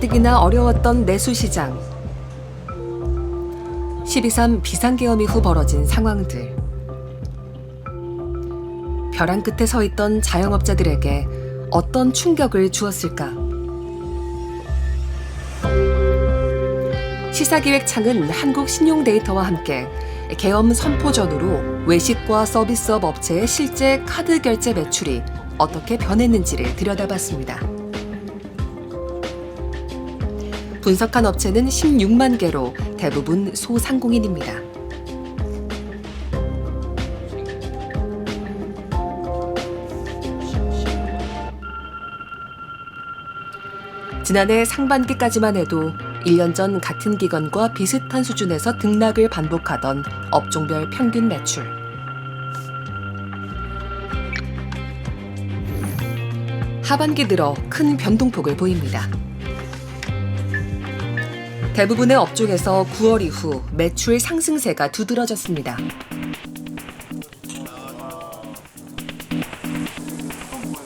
가뜩이나 어려웠던 내수시장. 12.3 비상계엄 이후 벌어진 상황들. 벼랑 끝에 서 있던 자영업자들에게 어떤 충격을 주었을까? 시사기획창은 한국신용데이터와 함께 계엄 선포 전후로 외식과 서비스업 업체의 실제 카드 결제 매출이 어떻게 변했는지를 들여다봤습니다. 분석한 업체는 16만 개로 대부분 소상공인입니다. 지난해 상반기까지만 해도 1년 전 같은 기간과 비슷한 수준에서 등락을 반복하던 업종별 평균 매출. 하반기 들어 큰 변동폭을 보입니다. 대부분의 업종에서 9월 이후 매출 상승세가 두드러졌습니다.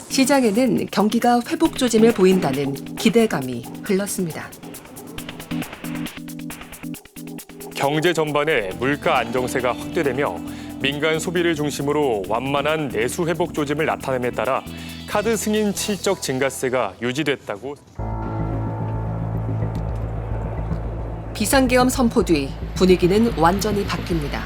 시장에는 경기가 회복 조짐을 보인다는 기대감이 흘렀습니다. 경제 전반에 물가 안정세가 확대되며 민간 소비를 중심으로 완만한 내수 회복 조짐을 나타냄에 따라 카드 승인 실적 증가세가 유지됐다고. 비상계엄 선포 뒤 분위기는 완전히 바뀝니다.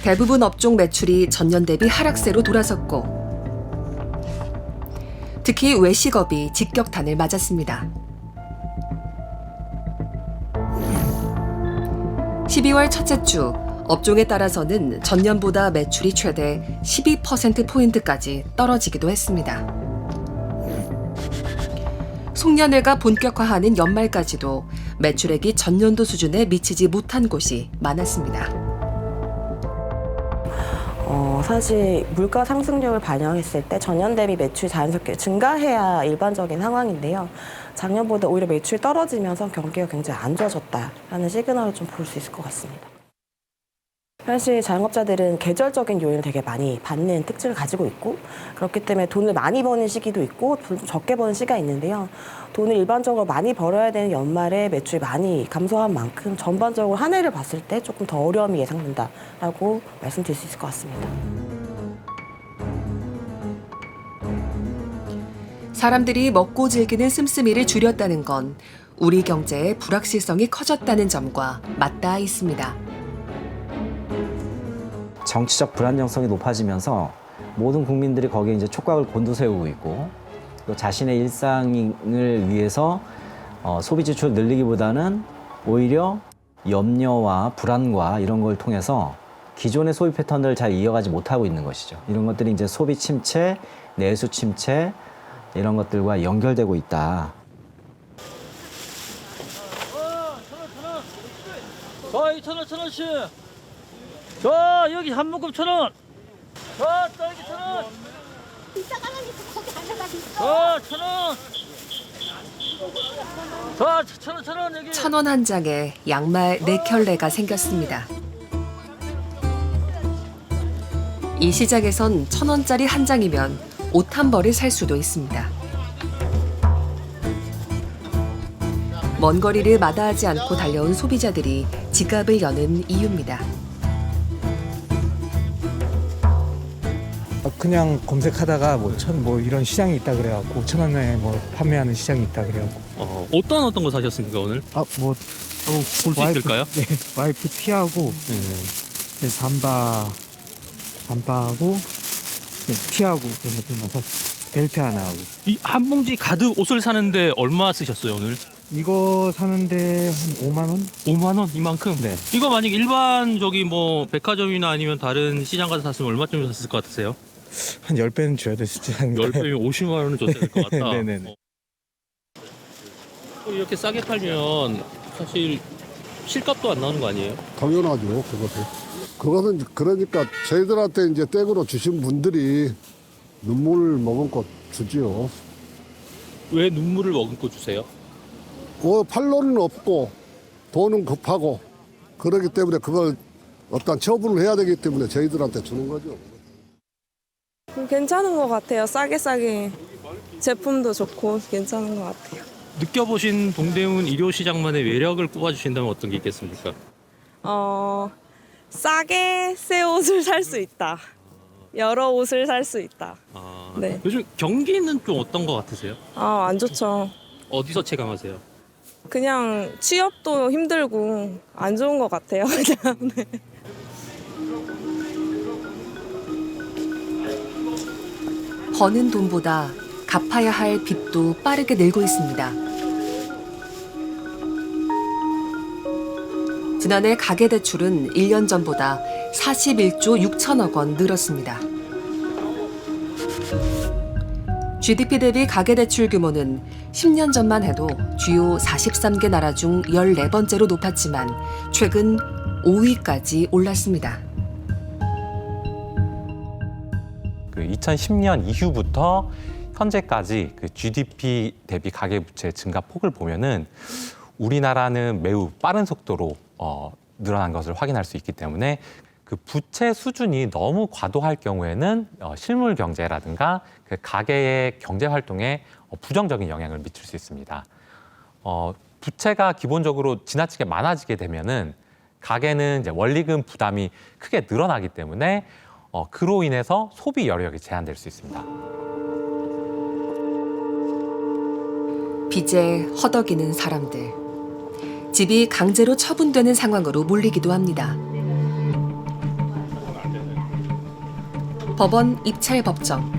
대부분 업종 매출이 전년 대비 하락세로 돌아섰고 특히 외식업이 직격탄을 맞았습니다. 12월 첫째 주 업종에 따라서는 전년보다 매출이 최대 12%포인트까지 떨어지기도 했습니다. 송년회가 본격화하는 연말까지도 매출액이 전년도 수준에 미치지 못한 곳이 많았습니다. 사실 물가 상승률을 반영했을 때 전년 대비 매출이 자연스럽게 증가해야 일반적인 상황인데요. 작년보다 오히려 매출이 떨어지면서 경기가 굉장히 안 좋아졌다라는 시그널을 좀 볼 수 있을 것 같습니다. 사실 자영업자들은 계절적인 요인을 되게 많이 받는 특징을 가지고 있고 그렇기 때문에 돈을 많이 버는 시기도 있고 좀 적게 버는 시기가 있는데요. 돈을 일반적으로 많이 벌어야 되는 연말에 매출이 많이 감소한 만큼 전반적으로 한 해를 봤을 때 조금 더 어려움이 예상된다라고 말씀드릴 수 있을 것 같습니다. 사람들이 먹고 즐기는 씀씀이를 줄였다는 건 우리 경제의 불확실성이 커졌다는 점과 맞닿아 있습니다. 정치적 불안정성이 높아지면서 모든 국민들이 거기에 이제 촉각을 곤두세우고 있고 또 자신의 일상을 위해서 소비 지출 늘리기보다는 오히려 염려와 불안과 이런 걸 통해서 기존의 소비 패턴을 잘 이어가지 못하고 있는 것이죠. 이런 것들이 이제 소비 침체, 내수 침체 이런 것들과 연결되고 있다. 자, 2,000원, 1,000원씩. 자, 여기 한 묶음 1,000원. 자, 딸기 1,000원. 진짜 가만히 있어. 거기 앉아가 있어. 자, 1,000원. 자, 1,000원, 1,000원 여기. 1,000원 한 장에 양말 4켤레가 생겼습니다. 이 시장에선 1,000원짜리 한 장이면 옷 한 벌을 살 수도 있습니다. 먼 거리를 마다하지 않고 달려온 소비자들이 지갑을 여는 이유입니다. 그냥 검색하다가 뭐 이런 시장이 있다 그래갖고 5,000원에 뭐 판매하는 시장이 있다 그래갖고 어떤 거 사셨습니까 오늘? 뭐 볼 수 있을까요? 네, 와이프 티하고 네, 잠바하고 네, 티하고 그런 것들만 샀어요. 벨트 하나 하고 이 한 봉지 가득 옷을 사는데 얼마 쓰셨어요 오늘? 이거 사는데 한 5만 원? 5만 원 이만큼? 네. 이거 만약 일반 뭐 백화점이나 아니면 다른 시장 가서 샀으면 얼마쯤 샀을 것 같으세요? 한 10배는 줘야 될 수지 않을까요? 10배면 50만 원은 줬어야 될 것 같다. 네네네. 이렇게 싸게 팔면 사실 실값도 안 나오는 거 아니에요? 당연하죠, 그것은 그러니까 저희들한테 이제 댁으로 주신 분들이 눈물 머금고 주지요. 왜 눈물을 머금고 주세요? 팔로는 없고 돈은 급하고 그러기 때문에 그걸 어떤 처분을 해야 되기 때문에 저희들한테 주는 거죠. 괜찮은 것 같아요. 싸게 제품도 좋고 괜찮은 것 같아요. 느껴보신 동대문 일요시장만의 매력을 꼽아주신다면 어떤 게 있겠습니까? 싸게 새 옷을 살 수 있다. 여러 옷을 살 수 있다. 네. 요즘 경기는 좀 어떤 것 같으세요? 안 좋죠. 어디서 체감하세요? 그냥 취업도 힘들고 안 좋은 것 같아요. 그냥. 네. 버는 돈보다 갚아야 할 빚도 빠르게 늘고 있습니다. 지난해 가계대출은 1년 전보다 41조 6천억 원 늘었습니다. GDP 대비 가계대출 규모는 10년 전만 해도 주요 43개 나라 중 14번째로 높았지만 최근 5위까지 올랐습니다. 2010년 이후부터 현재까지 GDP 대비 가계부채 증가폭을 보면은 우리나라는 매우 빠른 속도로 늘어난 것을 확인할 수 있기 때문에 그 부채 수준이 너무 과도할 경우에는 실물 경제라든가 그 가계의 경제 활동에 부정적인 영향을 미칠 수 있습니다. 부채가 기본적으로 지나치게 많아지게 되면은 가계는 이제 원리금 부담이 크게 늘어나기 때문에 그로 인해서 소비 여력이 제한될 수 있습니다. 빚에 허덕이는 사람들. 집이 강제로 처분되는 상황으로 몰리기도 합니다. 법원 입찰 법정.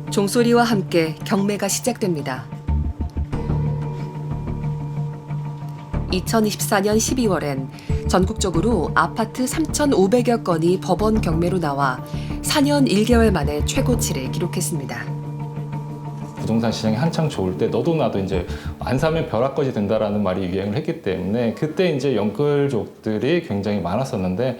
종소리와 함께 경매가 시작됩니다. 2024년 12월엔 전국적으로 아파트 3,500여 건이 법원 경매로 나와 4년 1개월 만에 최고치를 기록했습니다. 부동산 시장이 한창 좋을 때 너도 나도 이제 안 사면 벼락거지 된다라는 말이 유행을 했기 때문에 그때 이제 연끌족들이 굉장히 많았었는데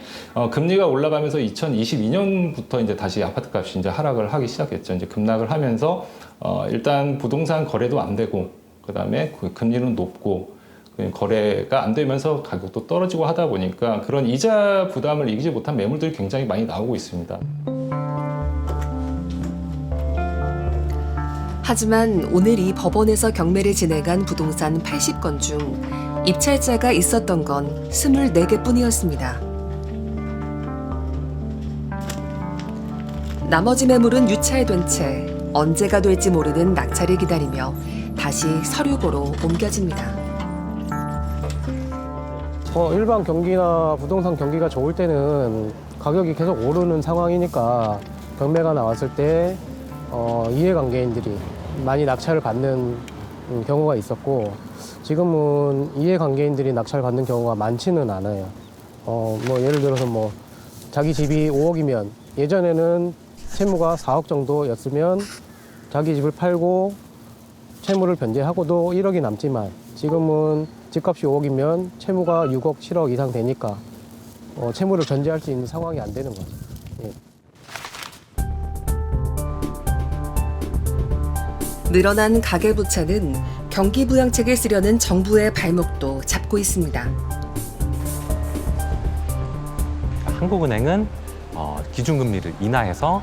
금리가 올라가면서 2022년부터 이제 다시 아파트 값이 이제 하락을 하기 시작했죠. 이제 급락을 하면서 일단 부동산 거래도 안 되고 그다음에 금리는 높고 거래가 안 되면서 가격도 떨어지고 하다 보니까 그런 이자 부담을 이기지 못한 매물들이 굉장히 많이 나오고 있습니다. 하지만 오늘 이 법원에서 경매를 진행한 부동산 80건 중 입찰자가 있었던 건 24개뿐이었습니다. 나머지 매물은 유찰된 채 언제가 될지 모르는 낙찰을 기다리며 다시 서류고로 옮겨집니다. 일반 경기나 부동산 경기가 좋을 때는 가격이 계속 오르는 상황이니까 경매가 나왔을 때 이해관계인들이 많이 낙찰을 받는 경우가 있었고 지금은 이해관계인들이 낙찰을 받는 경우가 많지는 않아요. 예를 들어서 자기 집이 5억이면 예전에는 채무가 4억 정도였으면 자기 집을 팔고 채무를 변제하고도 1억이 남지만 지금은 집값이 5억이면 채무가 6억, 7억 이상 되니까 채무를 변제할 수 있는 상황이 안 되는 거죠. 예. 늘어난 가계부채는 경기부양책을 쓰려는 정부의 발목도 잡고 있습니다. 한국은행은 기준금리를 인하해서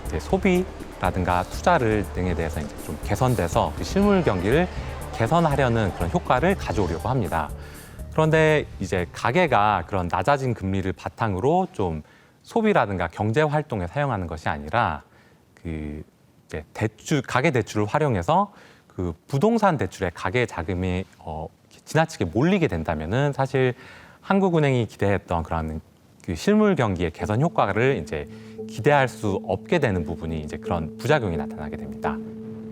이제 소비라든가 투자를 등에 대해서 이제 좀 개선돼서 그 실물 경기를 개선하려는 그런 효과를 가져오려고 합니다. 그런데 이제 가계가 그런 낮아진 금리를 바탕으로 좀 소비라든가 경제 활동에 사용하는 것이 아니라 그 이제 가계 대출을 활용해서 그 부동산 대출의 가계 자금이 지나치게 몰리게 된다면은 사실 한국은행이 기대했던 그런 그 실물 경기의 개선 효과를 이제 기대할 수 없게 되는 부분이 이제 그런 부작용이 나타나게 됩니다.